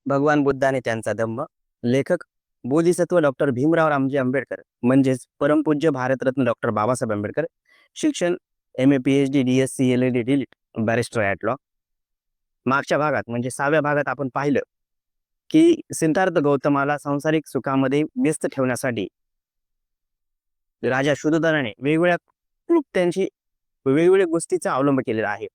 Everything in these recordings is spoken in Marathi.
भगवान बुद्ध आणि त्यांचा धम्म. लेखक बोधिसत्व डॉक्टर भीमराव रामजी आंबेडकर, म्हणजेच परमपूज्य भारतरत्न डॉक्टर बाबासाहेब आंबेडकर. शिक्षण MA PhD DSc LLD DLIT, barrister at law. मागच्या भागात म्हणजे 6व्या भागात आपण पाहिलं की सिद्धार्थ गौतमाला सांसारिक सुखामध्ये व्यस्त ठेवण्यासाठी राजा शुद्धोधनाने वेगवेगळ्या क्लुप्त्यांची वेगवेगळ्या गोष्टीचा अवलंब केलेला आहे.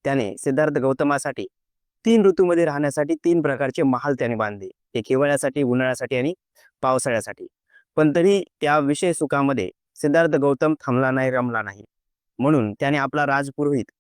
त्याने सिद्धार्थ गौतमासाठी 3 ऋतूमध्ये राहण्यासाठी 3 प्रकारचे महाल त्याने बांधले. एक हिवाळ्यासाठी, उन्हाळ्यासाठी आणि पावसाळ्यासाठी. पण तरी त्या विषय सुखामध्ये सिद्धार्थ गौतम थांबला नाही, रमला नाही. म्हणून त्याने आपला राजपुरोहित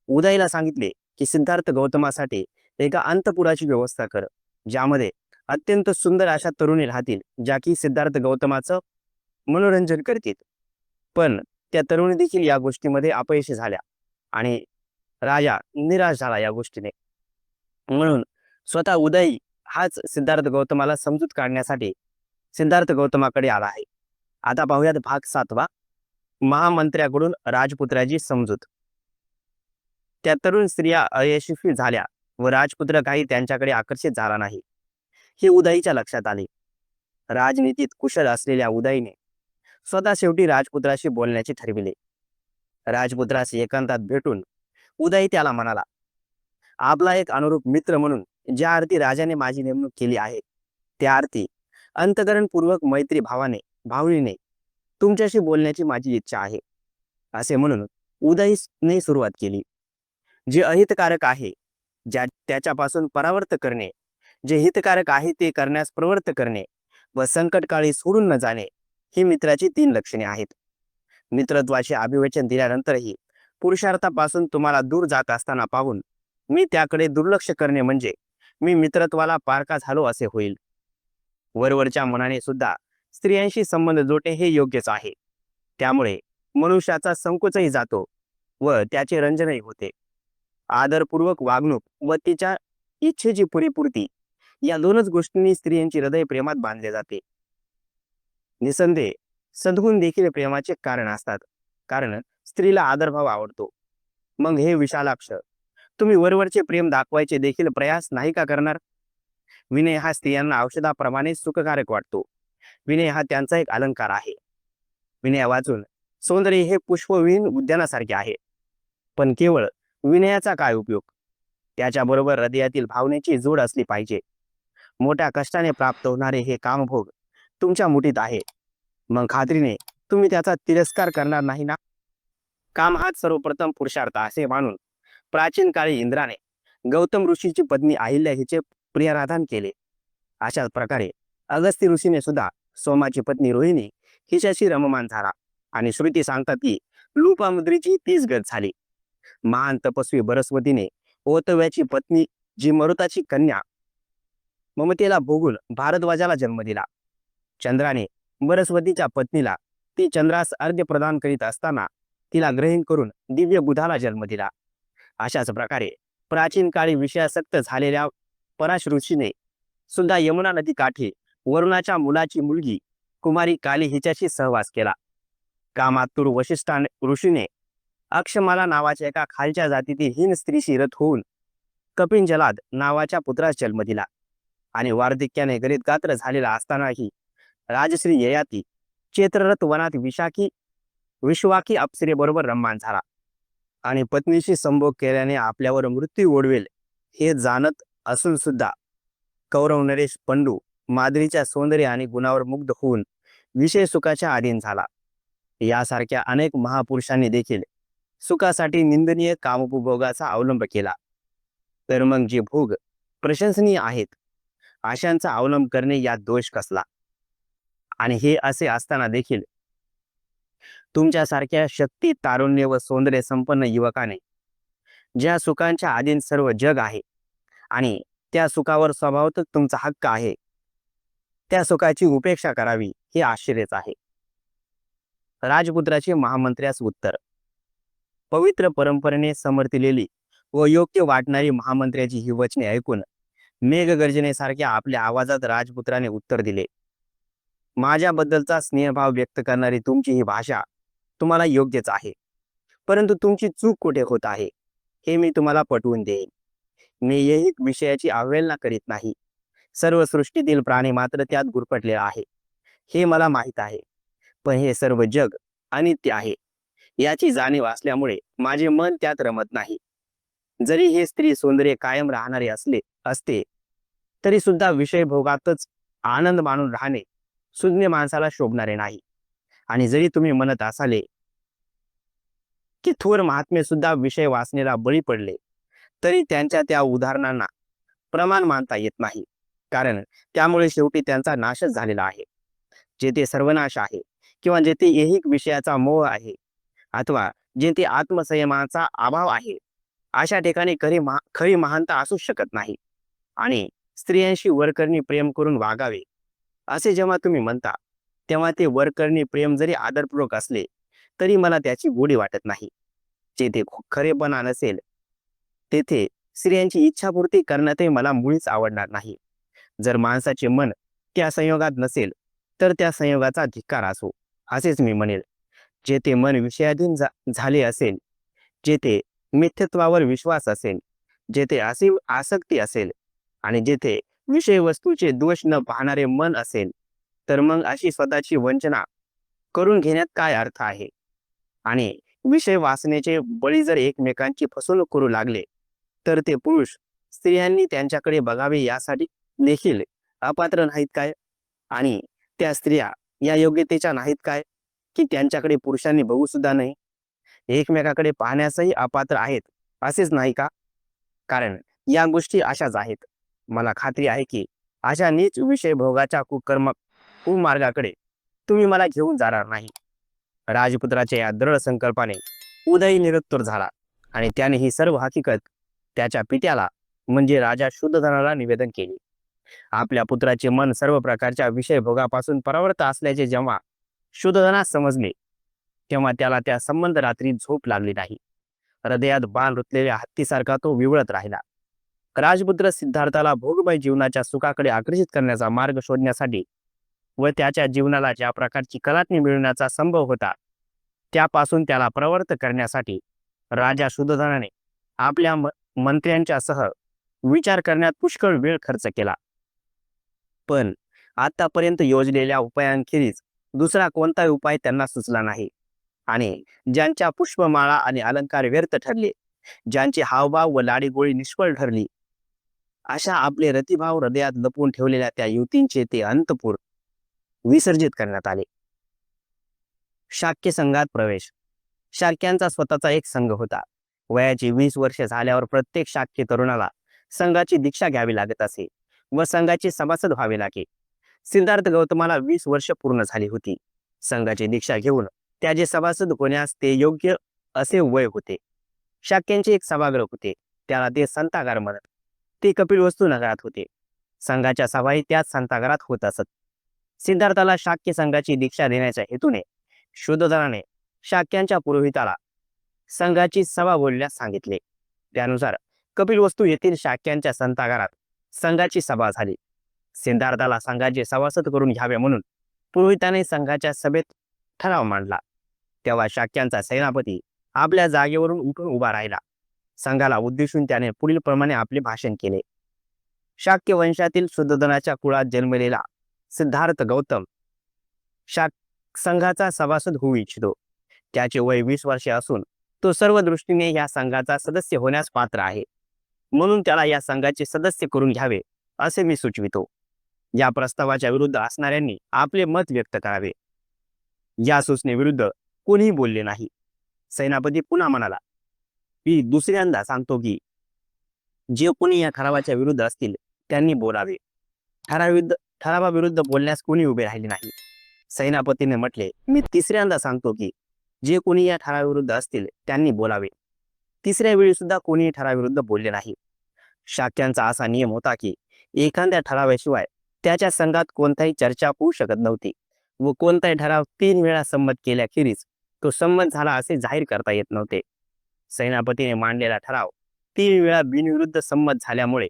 उदयला सांगितले की सिद्धार्थ गौतमासाठी एका अंतपुराची व्यवस्था कर, ज्यामध्ये अत्यंत सुंदर अशा तरुणी राहतील, ज्या की सिद्धार्थ गौतमाचं मनोरंजन करतील. पण त्या तरुणी देखील या गोष्टीमध्ये अपयशी झाल्या आणि राजा निराश झाला या गोष्टीने. म्हणून स्वतः उदय हाच सिद्धार्थ गौतमाला समजूत काढण्यासाठी सिद्धार्थ गौतमाकडे आला आहे. आता पाहूयात भाग 7वा, महामंत्र्याकडून राजपुत्राची समजूत. त्या तरुण स्त्रिया अयशस्वी झाल्या व राजपुत्र काही त्यांच्याकडे आकर्षित झाला नाही, हे उदयीच्या लक्षात आले. राजनीतीत कुशल असलेल्या उदयीने स्वतः शेवटी राजपुत्राशी बोलण्याचे ठरविले. राजपुत्राशी एकांतात भेटून उदय त्याला म्हणाला, आपला एक अनुरूप मित्र म्हणून ज्या अर्थी राजाने माझी नेमणूक केली आहे, त्या अर्थी अंतकरणपूर्वक मैत्री भावनेने तुमच्याशी बोलण्याची माझी इच्छा आहे. असे म्हणून उदयने सुरुवात केली. जे अहितकारक आहे त्याच्यापासून परावर्त करणे, जे हितकारक आहे ते करण्यास प्रवृत्त करणे व संकटकाळी सोडून न जाणे, ही मित्राची 3 लक्षणे आहेत. मित्रत्वाचे अभिवचन दिल्यानंतरही पुरुषार्थापासून तुम्हाला दूर जात असताना पाहून मी त्याकडे दुर्लक्ष करणे म्हणजे मी मित्रत्वाला पारका झालो असे होईल. वरवरच्या मनाने सुद्धा स्त्रियांशी संबंध जोडणे हे योग्यच आहे. त्यामुळे मनुष्याचा संकोचही जातो व त्याचे रंजनही होते. आदरपूर्वक वागणूक व तिच्या इच्छेची पुरेपूर्ती, या 2च गोष्टींनी स्त्रियांची हृदय प्रेमात बांधले जाते. निसंदेह सद्गुण देखील प्रेमाचे कारण असतात, कारण स्त्रीला आदरभाव आवडतो. मग हे विशालाक्ष, तुम्ही वरवरचे प्रेम दाखवायचे देखील प्रयास नाही का करणार? विनय हा स्त्रियांना औषधाप्रमाणे सुखकारक वाटतो. विनय हा त्यांचा एक अलंकार आहे. विनय वाचून सौंदर्य हे पुष्पविहीन उद्यानासारखे आहे. पण केवळ विनयाचा काय उपयोग? त्याच्याबरोबर हृदयातील भावनेची जोड असली पाहिजे. मोठ्या कष्टाने प्राप्त होणारे हे कामभोग तुमच्या मुठीत आहे, मग खात्रीने तुम्ही त्याचा तिरस्कार करणार नाही ना? काम हाच सर्वप्रथम पुरुषार्थ असे मानून प्राचीन काळी इंद्राने गौतम ऋषीची पत्नी अहिल्या हिचे प्रियराधन केले. अशाच प्रकारे अगस्त्य ऋषीने सुद्धा सोमाची पत्नी रोहिणी हिच्याशी रममान झाला आणि श्रुती सांगतात की लोपामुद्रेची तीच गत झाली. महान तपस्वी बृहस्पतीने ओतव्याची पत्नी जी मरुताची कन्या ममतेला भोगून भारद्वाजाला जन्म दिला. चंद्राने बृहस्पतीच्या पत्नीला ती चंद्रास अर्घ्य प्रदान करीत असताना तिला ग्रहण करून दिव्य बुधाला जन्म दिला. अशाच प्रकारे प्राचीन काळी विषयासक्त झालेल्या पराश ऋषीने सुद्धा यमुना नदी काठी वरुणाच्या मुलाची मुलगी कुमारी काली हिच्याशी सहवास केला. कामातुर वशिष्ठ ऋषीने अक्षमाला नावाच्या एका खालच्या जातीतील हीन स्त्रीशी रथ होऊन कपिंजलाद नावाच्या पुत्रास जन्म दिला आणि वार्धक्याने गरीत गात्र झालेला असतानाही राजश्री ययाती चैत्ररथ वनात विश्वाकी अप्सरेबरोबर रम्मान झाला आणि पत्नीशी संभोग केल्याने आपल्यावर मृत्यू ओढवेल हे जाणत असून सुद्धा कौरव नरेश पंडू माद्रीच्या सौंदर्य आणि गुणावर मुग्ध होऊन विषय सुखाच्या अधीन झाला. यासारख्या अनेक महापुरुषांनी देखील सुखासाठी निंदनीय कामोपभोगाचा अवलंब केला. तर मग जे भोग प्रशंसनीय आहेत अशांचा अवलंब करणे यात दोष कसला? आणि हे असे असताना देखील तुमच्यासारख्या शक्ती, तारुण्य व सौंदर्य संपन्न युवकाने ज्या सुखांच्या अधीन सर्व जग आहे आणि त्या सुखावर स्वभावतच तुमचा हक्क आहे, त्या सुखाची उपेक्षा करावी हे आश्चर्यच आहे. राजपुत्राचे महामंत्र्यास उत्तर. पवित्र परंपरेने समर्थिलेली व योग्य वाटणारी महामंत्र्याची ही वचने ऐकून मेघगर्जनेसारख्या आपल्या आवाजात राजपुत्राने उत्तर दिले. माझ्याबद्दलचा स्नेहभाव व्यक्त करणारी तुमची ही भाषा तुम्हाला योग्यच आहे, परंतु तुमची चूक कुठे होत आहे हे मी तुम्हाला पटवून देईन. मी ऐहिक विषयाची अवहेलना करीत नाही. सर्व सृष्टीतील प्राणी मात्र त्यात गुरफटलेले आहे हे मला माहीत आहे. पण हे सर्व जग अनित्य आहे याची जाणीव असल्यामुळे माझे मन त्यात रमत नाही. जरी हे स्त्री सौंदर्य कायम राहणारे असते तरी सुद्धा विषय भोगातच आनंद मानून राहणे सुज्ञ माणसाला शोभणारे नाही. आणि जरी तुम्ही म्हणत असाले की थोर महात्मे सुद्धा विषय वासनेला बळी पडले, तरी त्यांच्या त्या उदाहरणांना प्रमाण मानता येत नाही. कारण त्यामुळे शेवटी त्यांचा नाशच झालेला आहे. जेथे सर्वनाश आहे किंवा जेथे ऐहिक विषयाचा मोह आहे अथवा जेथे आत्मसंयमाचा अभाव आहे, अशा ठिकाणी खरी महानता असूच शकत नाही. आणि स्त्रियांशी वरकरणी प्रेम करून वागावे असे जेव्हा तुम्ही म्हणता, तेव्हा ते वरकरणी प्रेम जरी आदरपूर्वक असले तरी मला त्याची गोडी वाटत नाही. जेथे खरेपणा नसेल तेथे स्त्रियांची इच्छापूर्ती करण्यातही मला मुळीच आवडणार नाही. जर माणसाचे मन त्या संयोगात नसेल तर त्या संयोगाचा धिक्कार असो असेच मी म्हणेल. जेथे मन विषयाधीन झाले असेल, जेथे मिथ्यत्वावर विश्वास असेल, जेथे असीम आसक्ती असेल आणि जेथे विषय वस्तूचे दोष न पाहणारे मन असेल, तर मग अशी स्वतःची वंचना करून घेण्यात काय अर्थ आहे? आणि विषय वासनेचे बळी जर एकमेकांची फसवणूक करू लागले तर ते पुरुष स्त्रियांनी त्यांच्याकडे बघावे यासाठी देखील अपात्र नाहीत काय? आणि त्या स्त्रिया या योग्यतेच्या नाहीत काय की त्यांच्याकडे पुरुषांनी बघू सुद्धा नाही? एकमेकाकडे पाहण्यासही अपात्र आहेत असेच नाही का? कारण या गोष्टी अशाच आहेत. मला खात्री आहे की अशा नीच विषय भोगाच्या कुमार्गाकडे तुम्ही मला घेऊन जाणार नाही. राजपुत्राच्या या दृढ संकल्पाने उदय निरुत्तर झाला आणि त्याने ही सर्व हकीकत त्याच्या पित्याला म्हणजे राजा शुद्धधनाला निवेदन केली. आपल्या पुत्राचे मन सर्व प्रकारच्या विषय भोगापासून परावृत्त असल्याचे जेव्हा शुद्धधनास समजले, तेव्हा त्याला त्या संबंध रात्री झोप लागली नाही. हृदयात बाण रुतलेल्या हत्तीसारखा तो विवळत राहिला. राजपुत्र सिद्धार्थाला भोगमय जीवनाच्या सुखाकडे आकर्षित करण्याचा मार्ग शोधण्यासाठी व त्याच्या जीवनाला ज्या प्रकारची कलाटणी मिळवण्याचा संभव होता त्यापासून त्याला प्रवृत्त करण्यासाठी राजा शुद्धधनाने आपल्या मंत्र्यांच्या सह विचार करण्यात पुष्कळ वेळ खर्च केला. पण आतापर्यंत योजलेल्या उपायांखेरीज दुसरा कोणताही उपाय त्यांना सुचला नाही. आणि ज्यांच्या पुष्पमाळा आणि अलंकार व्यर्थ ठरले, ज्यांचे हावभाव व लाडीगोळी निष्फळ ठरली, अशा आपले रतिभाव हृदयात लपवून ठेवलेल्या त्या युवतींचे ते अंतपूर विसर्जित करण्यात आले. शाक्य संघात प्रवेश. शाक्यांचा स्वतःचा एक संघ होता. वयाची 20 वर्षे झाल्यावर प्रत्येक शाक्य तरुणाला संघाची दीक्षा घ्यावी लागत असे व संघाचे सभासद व्हावे लागे. सिद्धार्थ गौतमाला 20 वर्ष पूर्ण झाली होती. संघाची दीक्षा घेऊन त्याचे सभासद होण्यास ते योग्य असे वय होते. शाक्यांचे एक सभागृह होते, त्याला ते संतागार म्हणत. ते कपिलवस्तू नगरात होते. संघाच्या सभाही त्याच संतागारात होत असत. सिद्धार्थाला शाक्य संघाची दीक्षा देण्याच्या हेतूने शुद्धोधनाने शाक्यांच्या पुरोहिताला संघाची सभा बोलण्यास सांगितले. त्यानुसार कपिलवस्तू येथील शाक्यांच्या संतागारात संघाची सभा झाली. सिद्धार्थाला संघाचे सभासद करून घ्यावे म्हणून पुरोहिताने संघाच्या सभेत ठराव मांडला. तेव्हा शाक्यांचा सेनापती आपल्या जागेवरून उठून उभा राहिला. संघाला उद्देशून त्याने पुढील प्रमाणे आपले भाषण केले. शाक्य वंशातील शुद्धोधनाच्या कुळात जन्मलेला सिद्धार्थ गौतम संघाचा सभासद होऊ इच्छितो. त्याचे वय 20 वर्षे असून तो सर्व दृष्टीने या संघाचा सदस्य होण्यास पात्र आहे. म्हणून त्याला या संघाचे सदस्य करून घ्यावे असे मी सुचवितो. या प्रस्तावाच्या विरुद्ध असणाऱ्यांनी आपले मत व्यक्त करावे. या सूचनेविरुद्ध कोणीही बोलले नाही. सेनापती पुन्हा म्हणाला, मी दुसऱ्यांदा सांगतो की जे कोणी या ठरावाच्या विरुद्ध असतील त्यांनी बोलावे. ठरावाविरुद्ध बोलण्यास कोणी उभे राहिले नाही. सेनापतीने म्हटले, मी तिसऱ्यांदा सांगतो की जे कोणी या ठरावाविरुद्ध असतील त्यांनी बोलावे. तिसऱ्या वेळी सुद्धा कोणी ठरावाविरुद्ध बोलले नाही. शाक्यांचा असा नियम होता की एखाद्या ठरावाशिवाय त्याच्या संघात कोणताही चर्चा होऊ शकत नव्हती व कोणताही ठराव 3 वेळा संमत केल्याखेरीज तो संमत झाला असे जाहीर करता येत नव्हते. सेनापतीने मांडलेला ठराव 3 वेळा बिनविरुद्ध संमत झाल्यामुळे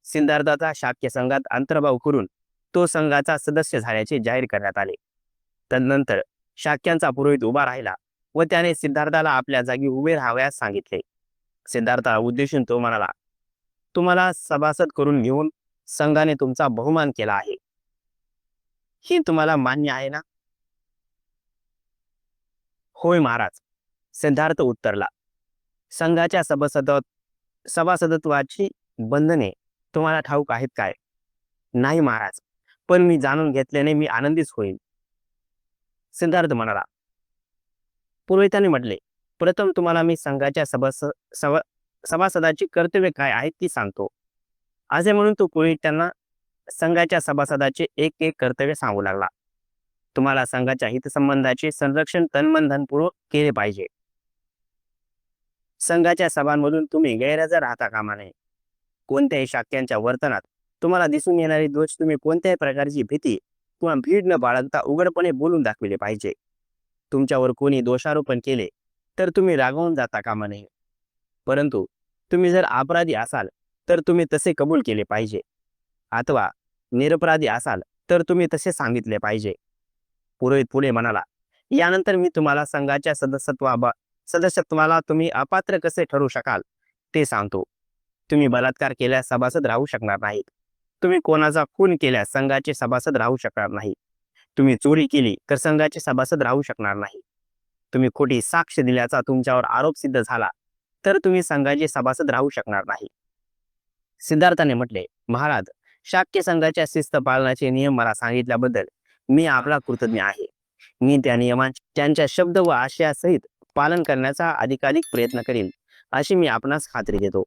सिद्धार्थाचा शाक्य संघात अंतर्भाव करून तो संघाचा सदस्य झाल्याचे जाहीर करण्यात आले. तदनंतर शाक्यांचा पुरोहित उभा राहिला व त्याने सिद्धार्थाला आपल्या जागी उभे राहावयास सांगितले. सिद्धार्थाला उद्देशून तो म्हणाला, तुम्हाला सभासद करून घेऊन संघाने तुमचा बहुमान केला आहे. ही तुम्हाला मान्य आहे ना? होय महाराज, सिद्धार्थ उत्तरला. संघाच्या सभासदत्वाची बंधने तुम्हाला ठाऊक आहेत काय? नाही महाराज, पण मी जाणून घेतल्याने मी आनंदीच होईल. सिद्धार्थ म्हणाला. पुरोहितांनी म्हटले, प्रथम तुम्हाला मी संघाच्या सभासदाची कर्तव्य काय आहेत ती सांगतो. असे म्हणून तो पुरोहित त्यांना संघाच्या सभासदाचे एक एक कर्तव्य सांगू लागला. तुम्हाला संघाच्या हितसंबंधाचे संरक्षण तन्मन धनपूर्वक केले पाहिजे. संघाच्या सभांमधून तुम्ही गैरहजर राहता कामा नये. कोणत्याही शाक्यांच्या वर्तनात तुम्हाला दिसून येणारे दोष तुम्ही कोणत्याही प्रकारची भीती किंवा भीड न बाळगता उघडपणे बोलून दाखविले पाहिजे. तुमच्यावर कोणी दोषारोपण केले तर तुम्ही रागावून जाता कामा नये, परंतु तुम्ही जर अपराधी असाल तर तुम्ही तसे कबूल केले पाहिजे, अथवा निरपराधी असाल तर तुम्ही तसे सांगितले पाहिजे. पुरोहित पुढे म्हणाला, यानंतर मी तुम्हाला संघाच्या सदस्यत्वाला तुम्ही अपात्र कसे ठरू शकाल ते सांगतो. तुम्ही बलात्कार केल्यास सभासद राहू शकणार नाहीत. तुम्ही कोणाचा खून केल्यास संघाचे सभासद राहू शकणार नाही. तुम्ही चोरी केली तर संघाचे सभासद राहू शकणार नाही. तुम्ही खोटी साक्ष दिल्याचा तुमच्यावर आरोप सिद्ध झाला तर तुम्ही संघाचे सभासद राहू शकणार नाही. सिद्धार्थाने म्हटले, महाराज, शाक्य संघाच्या शिस्त पालनाचे नियम मला सांगितल्याबद्दल मी आपला कृतज्ञ आहे. मी त्या नियमांचे त्यांच्या शब्द व आशयासहित पालन करण्याचा अधिकाधिक प्रयत्न करील, अशी मी आपणास खात्री देतो.